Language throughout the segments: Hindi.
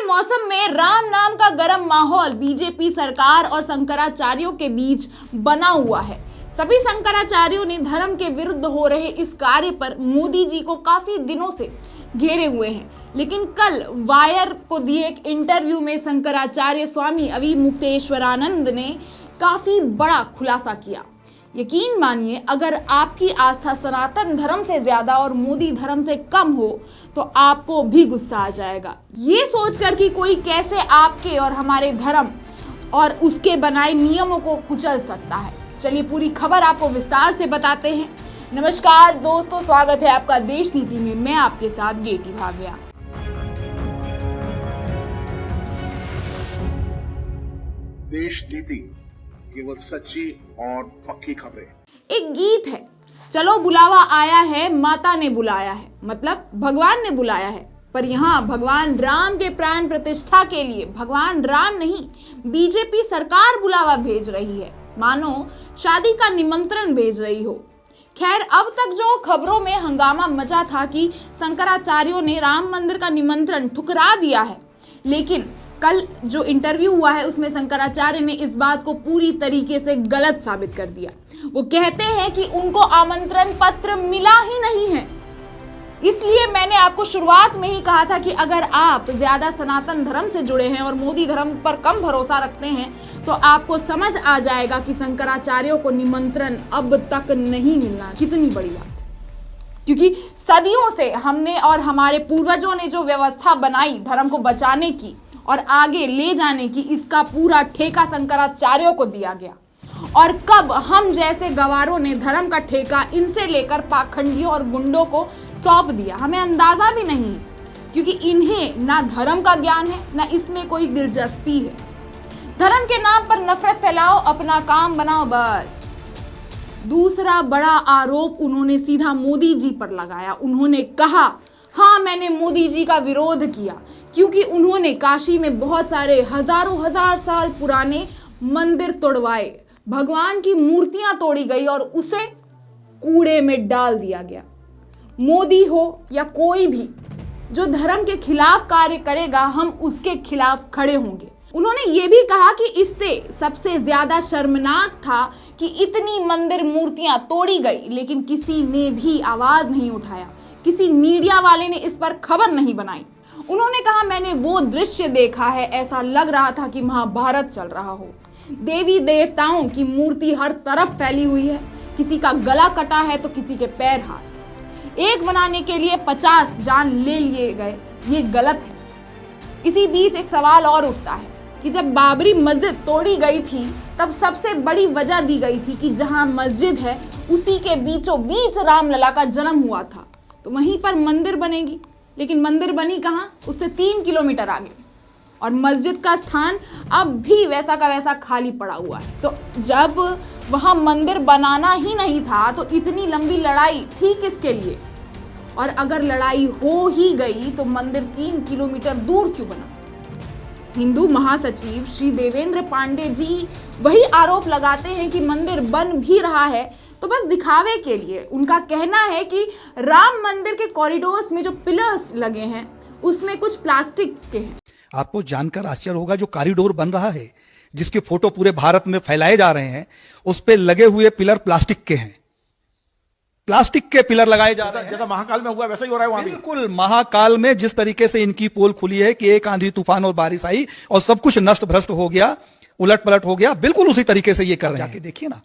मौसम में राम नाम का गर्म माहौल बीजेपी सरकार और शंकराचार्यों के बीच बना हुआ है। सभी शंकराचार्यों ने धर्म के विरुद्ध हो रहे इस कार्य पर मोदी जी को काफी दिनों से घेरे हुए हैं, लेकिन कल वायर को दिए एक इंटरव्यू में शंकराचार्य स्वामी अविमुक्तेश्वरानंद ने काफी बड़ा खुलासा किया। यकीन मानिए, अगर आपकी आस्था सनातन धर्म से ज्यादा और मोदी धर्म से कम हो तो आपको भी गुस्सा आ जाएगा। ये सोचकर कि कोई कैसे आपके और हमारे धर्म और उसके बनाए नियमों को कुचल सकता है। चलिए पूरी खबर आपको विस्तार से बताते हैं। नमस्कार दोस्तों, स्वागत है आपका देश नीति में। मैं आपके साथ गेटी भाव्या। देश नीति केवल सच्ची और पक्की खबरें। एक गीत है, चलो बुलावा आया है, माता ने बुलाया है, मतलब भगवान ने बुलाया है। पर यहाँ भगवान राम के प्राण प्रतिष्ठा के लिए भगवान राम नहीं, बीजेपी सरकार बुलावा भेज रही है, मानो शादी का निमंत्रण भेज रही हो। खैर, अब तक जो खबरों में हंगामा मचा था कि शंकराचार्यों ने राम मंदिर का निमंत्रण ठुकरा दिया है, लेकिन कल जो इंटरव्यू हुआ है उसमें शंकराचार्य ने इस बात को पूरी तरीके से गलत साबित कर दिया। वो कहते हैं कि उनको आमंत्रण पत्र मिला ही नहीं है। इसलिए मैंने आपको शुरुआत में ही कहा था कि अगर आप ज्यादा सनातन धर्म से जुड़े हैं और मोदी धर्म पर कम भरोसा रखते हैं तो आपको समझ आ जाएगा कि शंकराचार्यों को निमंत्रण अब तक नहीं मिलना कितनी बड़ी बात है। क्योंकि सदियों से हमने और हमारे पूर्वजों ने जो व्यवस्था बनाई धर्म को बचाने की और आगे ले जाने की, इसका पूरा ठेका शंकराचार्यों को दिया गया। और कब हम जैसे गवारों ने धर्म का ठेका इनसे लेकर पाखंडियों और गुंडों को सौंप दिया, हमें अंदाजा भी नहीं है। क्योंकि इन्हें ना धर्म का ज्ञान है, ना इसमें कोई दिलचस्पी है। धर्म के नाम पर नफरत फैलाओ, अपना काम बनाओ, बस। दूसरा बड़ा आरोप उन्होंने सीधा मोदी जी पर लगाया। उन्होंने कहा, हाँ मैंने मोदी जी का विरोध किया क्योंकि उन्होंने काशी में बहुत सारे हजार साल पुराने मंदिर तोड़वाए, भगवान की मूर्तियां तोड़ी गई और उसे कूड़े में डाल दिया गया। मोदी हो या कोई भी जो धर्म के खिलाफ कार्य करेगा, हम उसके खिलाफ खड़े होंगे। उन्होंने ये भी कहा कि इससे सबसे ज्यादा शर्मनाक था कि इतनी मंदिर मूर्तियां तोड़ी गई लेकिन किसी ने भी आवाज नहीं उठाया, किसी मीडिया वाले ने इस पर खबर नहीं बनाई। उन्होंने कहा, मैंने वो दृश्य देखा है, ऐसा लग रहा था कि महाभारत चल रहा हो। देवी देवताओं की मूर्ति हर तरफ फैली हुई है, किसी का गला कटा है तो किसी के पैर हाथ। एक बनाने के लिए 50 जान ले लिए गए, ये गलत है। इसी बीच एक सवाल और उठता है कि जब बाबरी मस्जिद तोड़ी गई थी तब सबसे बड़ी वजह दी गई थी कि जहां मस्जिद है उसी के बीचों बीच रामलला का जन्म हुआ था, तो वहीं पर मंदिर बनेगी। लेकिन मंदिर बनी कहां? उससे 3 किलोमीटर आगे, और मस्जिद का स्थान अब भी वैसा का वैसा खाली पड़ा हुआ है। तो जब वहां मंदिर बनाना ही नहीं था तो इतनी लंबी लड़ाई थी किसके लिए? और अगर लड़ाई हो ही गई तो मंदिर 3 किलोमीटर दूर क्यों बना? हिंदू महासचिव श्री देवेंद्र पांडे जी वही आरोप लगाते हैं कि मंदिर बन भी रहा है तो बस दिखावे के लिए। उनका कहना है कि राम मंदिर के कॉरिडोर्स में जो पिलर्स लगे हैं उसमें कुछ प्लास्टिक के हैं। आपको जानकर आश्चर्य होगा, जो कॉरिडोर बन रहा है जिसके फोटो पूरे भारत में फैलाए जा रहे हैं, उस पे लगे हुए पिलर प्लास्टिक के हैं। प्लास्टिक के पिलर लगाए जा रहे हैं। जैसा महाकाल में हुआ वैसा ही हो रहा है वहां भी। बिल्कुल महाकाल में जिस तरीके से इनकी पोल खुली है कि एक आंधी तूफान और बारिश आई और सब कुछ नष्ट भ्रष्ट हो गया, उलट पलट हो गया, बिल्कुल उसी तरीके से ये कर रहे हैं। जाके देखिए ना,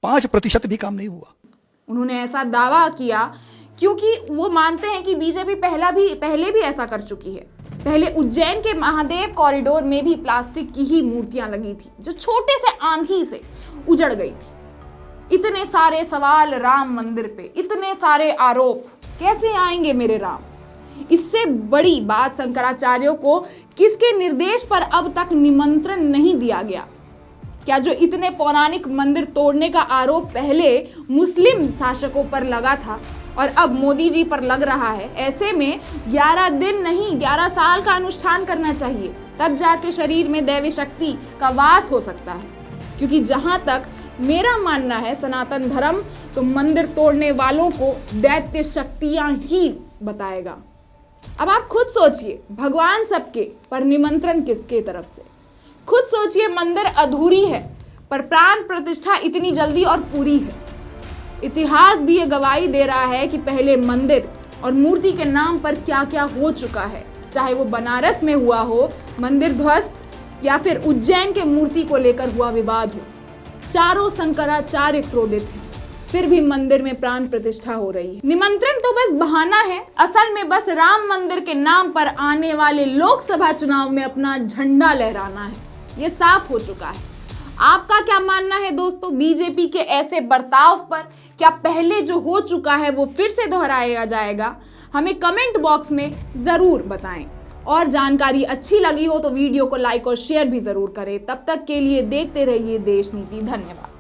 5% भी काम नहीं हुआ। उन्होंने ऐसा दावा किया क्योंकि वो मानते हैं कि बीजेपी पहले भी ऐसा कर चुकी है। पहले उज्जैन के महादेव कॉरिडोर में भी प्लास्टिक की ही मूर्तियां लगी थी जो छोटे से आंधी से उजड़ गई थी। इतने सारे सवाल राम मंदिर पे, इतने सारे आरोप, कैसे आएंगे मेरे राम? इससे बड़ी बात, शंकराचार्यों को किसके निर्देश पर अब तक निमंत्रण नहीं दिया गया? क्या जो इतने पौराणिक मंदिर तोड़ने का आरोप पहले मुस्लिम शासकों पर लगा था और अब मोदी जी पर लग रहा है, ऐसे में 11 दिन नहीं 11 साल का अनुष्ठान करना चाहिए, तब जाके शरीर में दैवी शक्ति का वास हो सकता है। क्योंकि जहां तक मेरा मानना है, सनातन धर्म तो मंदिर तोड़ने वालों को दैत्य शक्तियां ही बताएगा। अब आप खुद सोचिए, भगवान सबके पर निमंत्रण किसके तरफ से? खुद सोचिए, मंदिर अधूरी है पर प्राण प्रतिष्ठा इतनी जल्दी और पूरी है। इतिहास भी ये गवाही दे रहा है कि पहले मंदिर और मूर्ति के नाम पर क्या क्या हो चुका है, चाहे वो बनारस में हुआ हो मंदिर ध्वस्त या फिर उज्जैन के मूर्ति को लेकर हुआ विवाद हो। चारों शंकराचार्य क्रोधित हैं, फिर भी मंदिर में प्राण प्रतिष्ठा हो रही है। निमंत्रण तो बस बहाना है, असल में बस राम मंदिर के नाम पर आने वाले लोकसभा चुनाव में अपना झंडा लहराना है, ये साफ हो चुका है। आपका क्या मानना है दोस्तों बीजेपी के ऐसे बर्ताव पर? क्या पहले जो हो चुका है वो फिर से दोहराया जाएगा? हमें कमेंट बॉक्स में जरूर बताएं। और जानकारी अच्छी लगी हो तो वीडियो को लाइक और शेयर भी जरूर करें। तब तक के लिए देखते रहिए देश नीति। धन्यवाद।